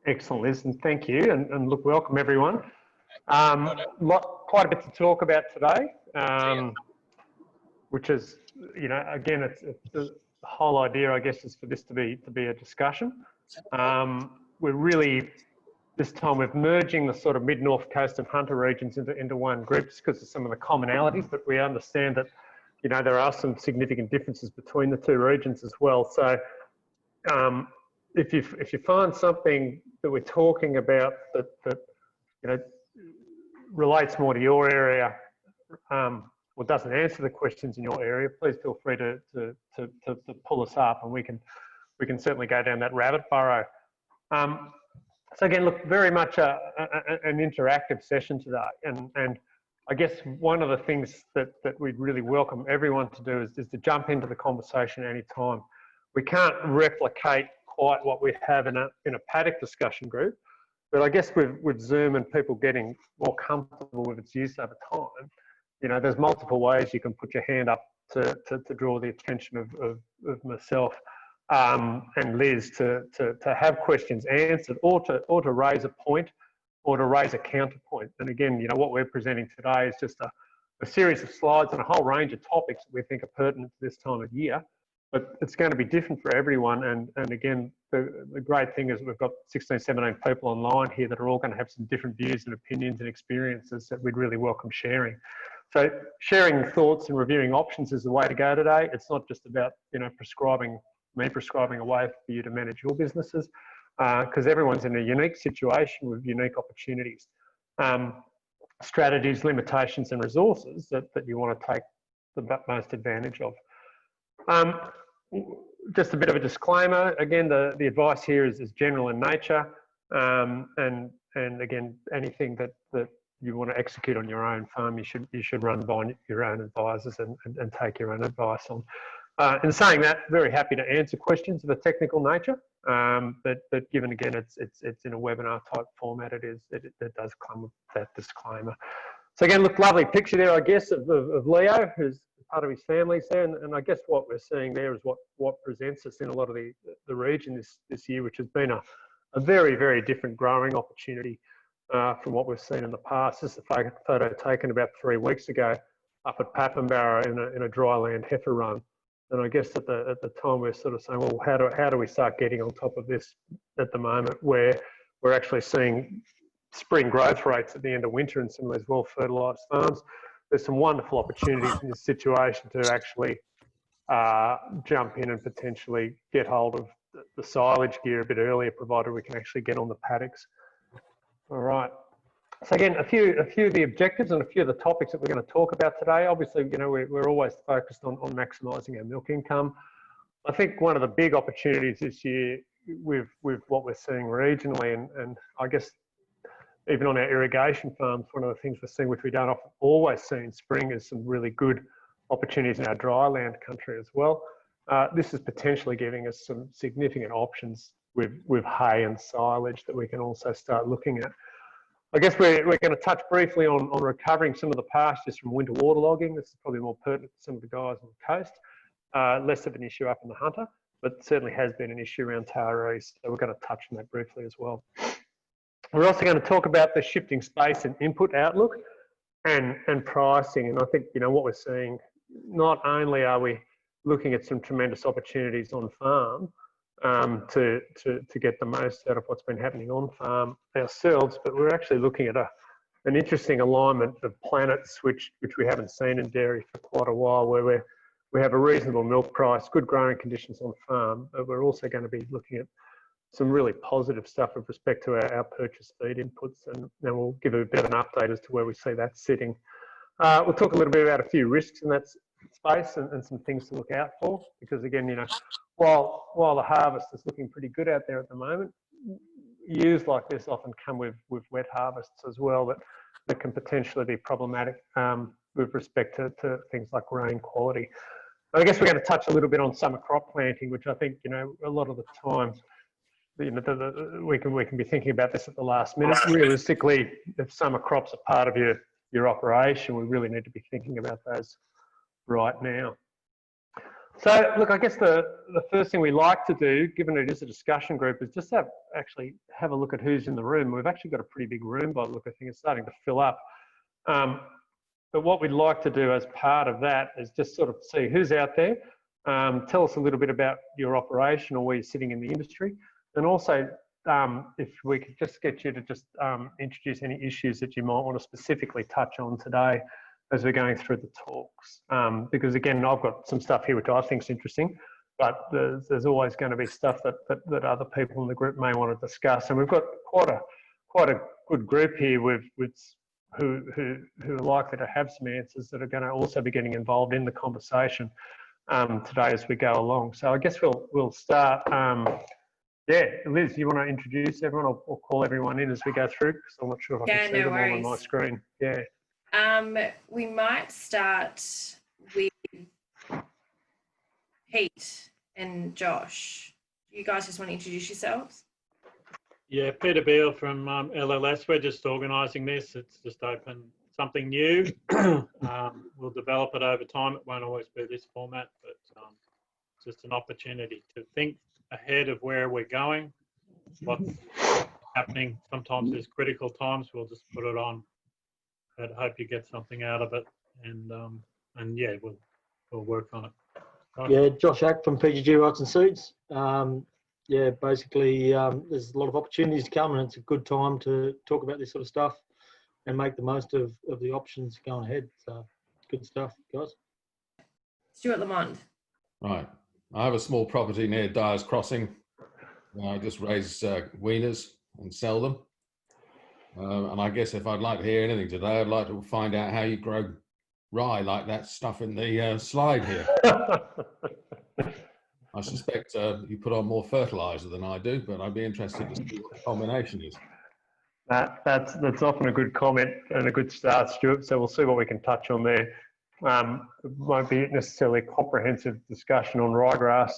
Excellent, Liz, and thank you. And look, welcome everyone. Quite a bit to talk about today, which is, again, it's the whole idea, I guess, is for this to be a discussion. We're really, this time we're merging the sort of mid-north coast and hunter regions into one group just because of some of the commonalities, but we understand that, there are some significant differences between the two regions as well. So if you find something that we're talking about that relates more to your area, or doesn't answer the questions in your area, please feel free to pull us up, and we can certainly go down that rabbit burrow. So again, look, very much an interactive session today, and I guess one of the things that we'd really welcome everyone to do is to jump into the conversation any time. We can't replicate quite what we have in a paddock discussion group, but I guess with Zoom and people getting more comfortable with its use over time, there's multiple ways you can put your hand up to draw the attention of myself and Liz to have questions answered, or to raise a point, or to raise a counterpoint. And again, what we're presenting today is just a series of slides and a whole range of topics that we think are pertinent to this time of year. But it's going to be different for everyone. And again, the great thing is we've got 16, 17 people online here that are all going to have some different views and opinions and experiences that we'd really welcome sharing. So sharing thoughts and reviewing options is the way to go today. It's not just about, prescribing a way for you to manage your businesses, because everyone's in a unique situation with unique opportunities, strategies, limitations and resources that you want to take the most advantage of. Just a bit of a disclaimer. Again, the advice here is general in nature, and again, anything that you want to execute on your own farm, you should run by your own advisors and take your own advice on. In saying that, very happy to answer questions of a technical nature, but given again it's in a webinar type format, it does come with that disclaimer. So again, look, lovely picture there, I guess, of Leo, who's part of his family there, and I guess what we're seeing there is what presents us in a lot of the region this year, which has been a very, very different growing opportunity from what we've seen in the past. This is a photo taken about 3 weeks ago up at Papenbarrow in a dryland heifer run. And I guess at the time we're sort of saying, well, how do we start getting on top of this at the moment, where we're actually seeing spring growth rates at the end of winter in some of those well-fertilised farms. There's some wonderful opportunities in this situation to actually jump in and potentially get hold of the silage gear a bit earlier, provided we can actually get on the paddocks. All right. So again, a few of the objectives and a few of the topics that we're going to talk about today. Obviously, we're always focused on maximising our milk income. I think one of the big opportunities this year with what we're seeing regionally, and I guess even on our irrigation farms, one of the things we're seeing, which we don't often always see in spring, is some really good opportunities in our dryland country as well. This is potentially giving us some significant options with hay and silage that we can also start looking at. I guess we're going to touch briefly on recovering some of the pastures from winter waterlogging. This is probably more pertinent to some of the guys on the coast. Less of an issue up in the hunter, but certainly has been an issue around Taree, so we're going to touch on that briefly as well. We're also going to talk about the shifting space and input outlook and pricing. And I think, what we're seeing, not only are we looking at some tremendous opportunities on farm, to get the most out of what's been happening on farm ourselves, but we're actually looking at an interesting alignment of planets which we haven't seen in dairy for quite a while, where we have a reasonable milk price, good growing conditions on farm, but we're also going to be looking at some really positive stuff with respect to our purchase feed inputs, and then we'll give a bit of an update as to where we see that sitting. We'll talk a little bit about a few risks in that space and some things to look out for, because again, while the harvest is looking pretty good out there at the moment, years like this often come with wet harvests as well that can potentially be problematic with respect to things like rain quality. I guess we're going to touch a little bit on summer crop planting, which I think, a lot of the time, we can be thinking about this at the last minute. Realistically, if summer crops are part of your operation, we really need to be thinking about those right now. So, look, I guess the first thing we like to do, given it is a discussion group, is just actually have a look at who's in the room. We've actually got a pretty big room by the look of things. It's starting to fill up. But what we'd like to do as part of that is just sort of see who's out there. Tell us a little bit about your operation or where you're sitting in the industry. And also, if we could just get you to just introduce any issues that you might want to specifically touch on today as we're going through the talks. Because again, I've got some stuff here which I think is interesting, but there's always going to be stuff that other people in the group may want to discuss. And we've got quite a good group here with who are likely to have some answers that are going to also be getting involved in the conversation today as we go along. So I guess we'll start. Yeah, Liz, you want to introduce everyone or call everyone in as we go through? Because I'm not sure if I can see them all on my screen. Yeah. We might start with Pete and Josh. You guys just want to introduce yourselves? Yeah, Peter Beale from HLLS. We're just organising this. It's just open something new. We'll develop it over time. It won't always be this format, but it's just an opportunity to think ahead of where we're going, what's happening. Sometimes there's critical times. We'll just put it on. But I hope you get something out of it, and yeah, we'll work on it. Right. Yeah, Josh Hack from PGG Wrightson Seeds. Yeah, basically, there's a lot of opportunities to come, and it's a good time to talk about this sort of stuff and make the most of the options going ahead. So, good stuff, guys. Stuart Lamond. Right. I have a small property near Dyer's Crossing. I just raise weaners and sell them. And I guess if I'd like to hear anything today, I'd like to find out how you grow rye like that stuff in the slide here. I suspect you put on more fertiliser than I do, but I'd be interested to see what the combination is. That's often a good comment and a good start, Stuart. So we'll see what we can touch on there. It won't be necessarily a comprehensive discussion on ryegrass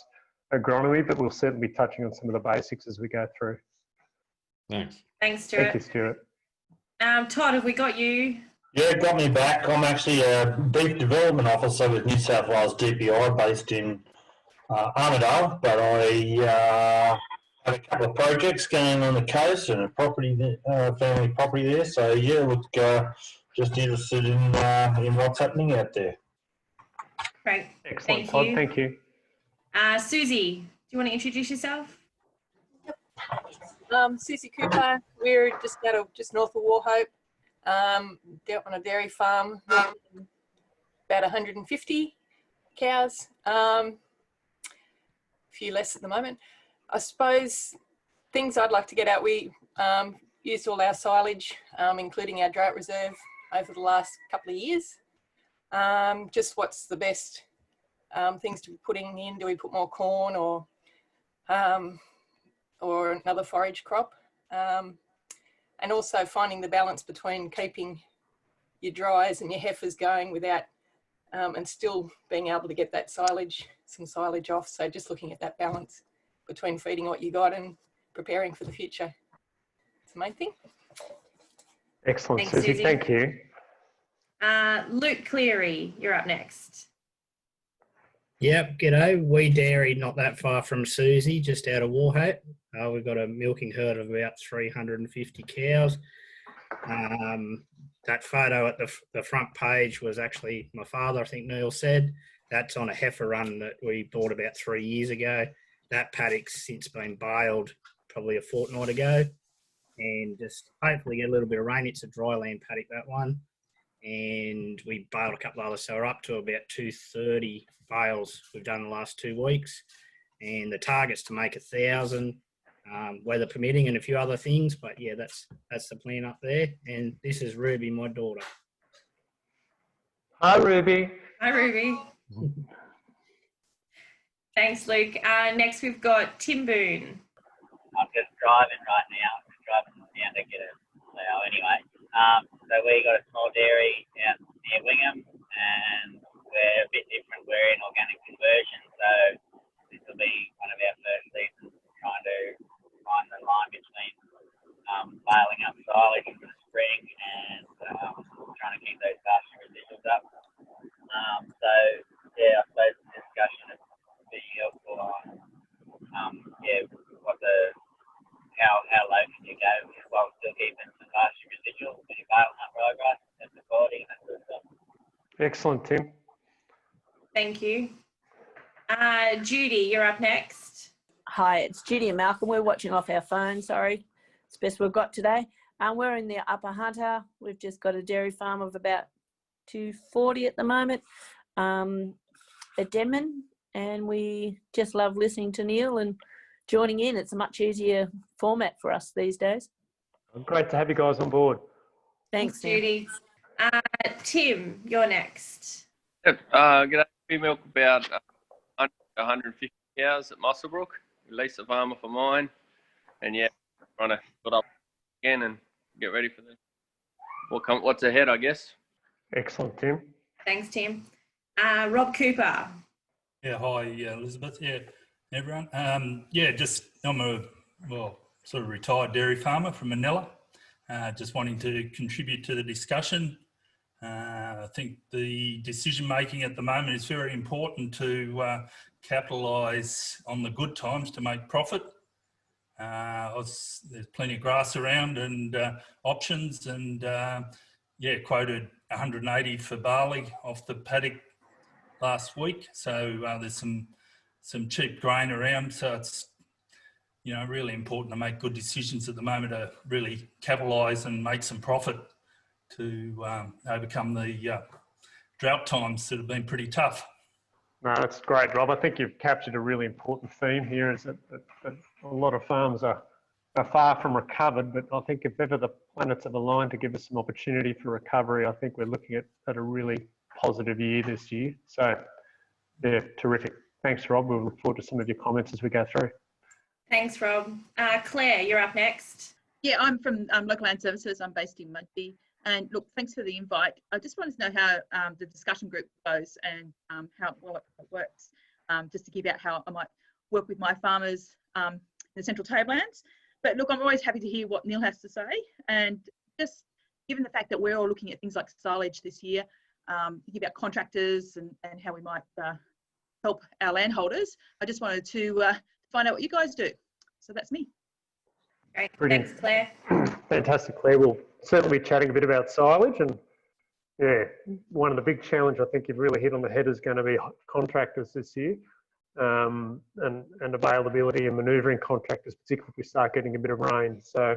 agronomy, but we'll certainly be touching on some of the basics as we go through. Thanks. Thanks, Stuart. Thank you, Stuart. Todd, have we got you? Yeah, got me back. I'm actually a Beef Development Officer with New South Wales DPI based in Armidale, but I have a couple of projects going on the coast and a property, family property there. So yeah, look, just interested in what's happening out there. Great. Excellent, Thank Todd. you. Thank you. Susie, do you want to introduce yourself? Susie Cooper. We're just north of Warhope, on a dairy farm, about 150 cows, a few less at the moment. I suppose things I'd like to get out, we used all our silage, including our drought reserve, over the last couple of years. Just what's the best things to be putting in? Do we put more corn or another forage crop? And also finding the balance between keeping your dries and your heifers going without, and still being able to get that silage, some silage off. So just looking at that balance between feeding what you got and preparing for the future. It's the main thing. Excellent, Thanks, Susie. Susie. Thank you. Luke Cleary, you're up next. Yep, g'day. We dairy not that far from Susie, just out of Warhope. We've got a milking herd of about 350 cows. That photo at the front page was actually my father, I think Neil said. That's on a heifer run that we bought about 3 years ago. That paddock's since been baled probably a fortnight ago. And just hopefully get a little bit of rain. It's a dry land paddock, that one. And we baled a couple of others, so we're up to about 230 bales we've done the last 2 weeks, and the target's to make 1,000, weather permitting, and a few other things. But yeah, that's the plan up there. And this is Ruby, my daughter. Hi, Ruby. Hi, Ruby. Thanks, Luke. Next, we've got Tim Boone. I'm just driving right now. I'm just driving down to get a plough anyway. So we got a small dairy out near Wingham, and we're a bit different. We're in organic conversion, so this will be one of our first seasons trying to find the line between baling up silage for the spring and trying to keep those pasture residuals up. So yeah, I suppose the discussion is Excellent, Tim. Thank you. Judy, you're up next. Hi, it's Julian Malcolm. We're watching off our phone, sorry. It's the best we've got today. We're in the Upper Hunter. We've just got a dairy farm of about 240 at the moment at Denman, and we just love listening to Neil and joining in. It's a much easier format for us these days. Great to have you guys on board. Thanks, Judy. Tim, you're next. Yep. G'day. We milk about 150 cows at Musselbrook. We lease a farmer for mine, and yeah, trying to put up again and get ready for what's ahead, I guess. Excellent, Tim. Thanks, Tim. Rob Cooper. Yeah, hi, Elizabeth. Yeah, everyone. I'm a sort of retired dairy farmer from Manila. Just wanting to contribute to the discussion. I think the decision making at the moment is very important to capitalise on the good times to make profit. There's plenty of grass around and options, and quoted 180 for barley off the paddock last week. So there's some cheap grain around. So it's really important to make good decisions at the moment to really capitalise and make some profit to overcome the drought times that have been pretty tough. No, that's great, Rob. I think you've captured a really important theme here, is that a lot of farms are far from recovered, but I think if ever the planets have aligned to give us some opportunity for recovery, I think we're looking at a really positive year this year. So, yeah, terrific. Thanks, Rob. We'll look forward to some of your comments as we go through. Thanks, Rob. Claire, you're up next. Yeah, I'm from Local Land Services. I'm based in Mudgee. And look, thanks for the invite. I just wanted to know how the discussion group goes and how well it works, just to give out how I might work with my farmers in the Central Tablelands. But look, I'm always happy to hear what Neil has to say. And just given the fact that we're all looking at things like silage this year, thinking about contractors and how we might help our landholders, I just wanted to find out what you guys do. So that's me. Great. Brilliant. Thanks, Claire. Fantastic, Claire. We'll certainly be chatting a bit about silage, and yeah, one of the big challenges I think you've really hit on the head is going to be contractors this year, and availability and manoeuvring contractors, particularly if we start getting a bit of rain. So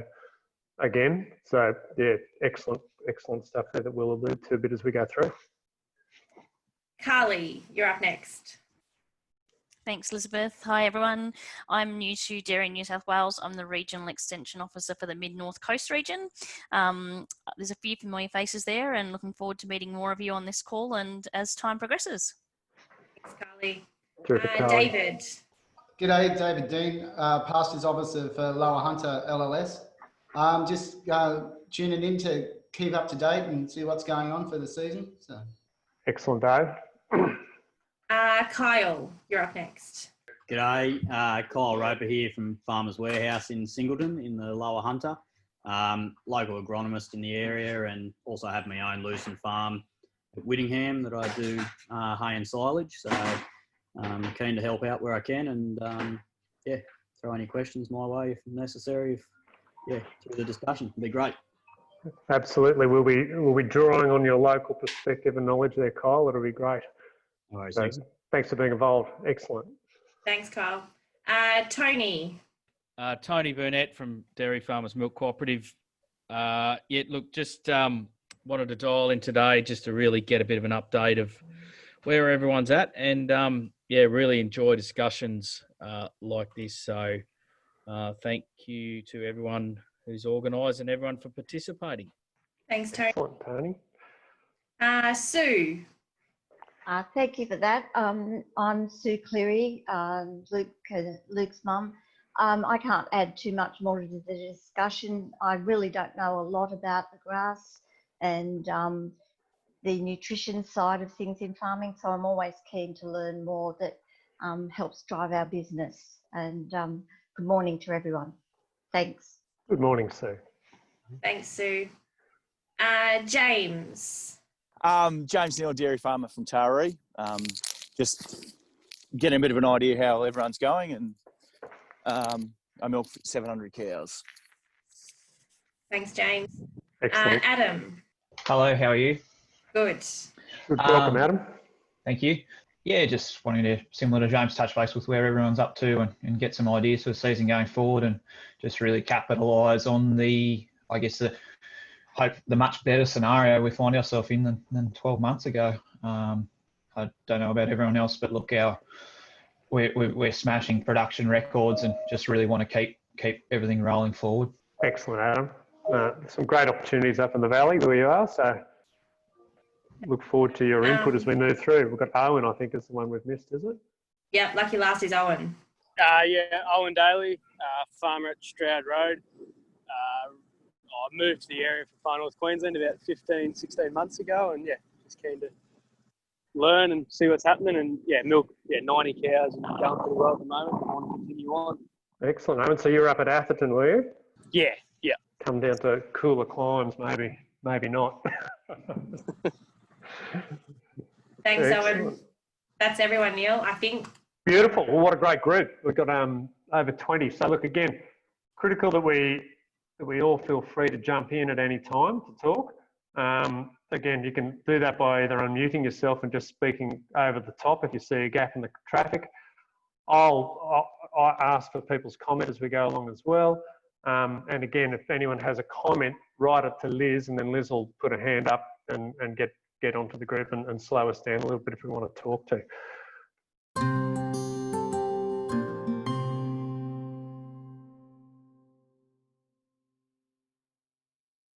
yeah, excellent stuff there that we'll allude to a bit as we go through. Carly, you're up next. Thanks, Elizabeth. Hi, everyone. I'm new to Dairy New South Wales. I'm the Regional Extension Officer for the Mid-North Coast region. There's a few familiar faces there, and looking forward to meeting more of you on this call and as time progresses. Thanks, Carly. Terrific, Carly. David. G'day, David Dean, Pastures Officer for Lower Hunter LLS. Just tuning in to keep up to date and see what's going on for the season. So. Excellent, Dave. Kyle, you're up next. G'day, Kyle Ropa here from Farmer's Warehouse in Singleton in the Lower Hunter. Local agronomist in the area, and also have my own lucerne farm at Whittingham that I do hay and silage. So I'm keen to help out where I can, and throw any questions my way if necessary. Through the discussion, it'd be great. Absolutely, we'll be drawing on your local perspective and knowledge there, Kyle. It'll be great. All right, so, thanks for being involved. Excellent. Thanks, Kyle. Tony. Tony Burnett from Dairy Farmers Milk Cooperative. Just wanted to dial in today just to really get a bit of an update of where everyone's at, and really enjoy discussions like this. So thank you to everyone who's organised and everyone for participating. Thanks, Tony. Excellent, Tony. Sue. Thank you for that. I'm Sue Cleary, Luke's mum. I can't add too much more to the discussion. I really don't know a lot about the grass and the nutrition side of things in farming, so I'm always keen to learn more that helps drive our business. And good morning to everyone. Thanks. Good morning, Sue. Thanks, Sue. James. James Neal, dairy farmer from Taree. Just getting a bit of an idea how everyone's going, and I milk 700 cows. Thanks, James. Excellent. Adam. Hello, how are you? Good. Welcome, Adam. Thank you. Yeah, just wanting to, similar to James, touch base with where everyone's up to and get some ideas for the season going forward, and just really capitalise on the, I guess, the much better scenario we find ourselves in than 12 months ago. I don't know about everyone else, but look, we're smashing production records and just really want to keep everything rolling forward. Excellent, Adam. Some great opportunities up in the valley where you are, so look forward to your input as we move through. We've got Owen, I think, is the one we've missed, is it? Yeah, lucky last is Owen. Yeah, Owen Daly, farmer at Stroud Road. I moved to the area from Far North Queensland about 15, 16 months ago, and yeah, just keen to learn and see what's happening. And yeah, milk 90 cows and going pretty well at the moment. I want to continue on. Excellent, Owen. So you're up at Atherton, were you? Yeah. Come down to cooler climes, maybe not. Thanks, Excellent. Owen. That's everyone, Neil, I think. Beautiful. Well, what a great group. We've got over 20. So look, again, critical that we all feel free to jump in at any time to talk. Again, you can do that by either unmuting yourself and just speaking over the top if you see a gap in the traffic. I'll ask for people's comment as we go along as well. And again, if anyone has a comment, write it to Liz, and then Liz will put a hand up and get onto the group and slow us down a little bit if we want to talk to.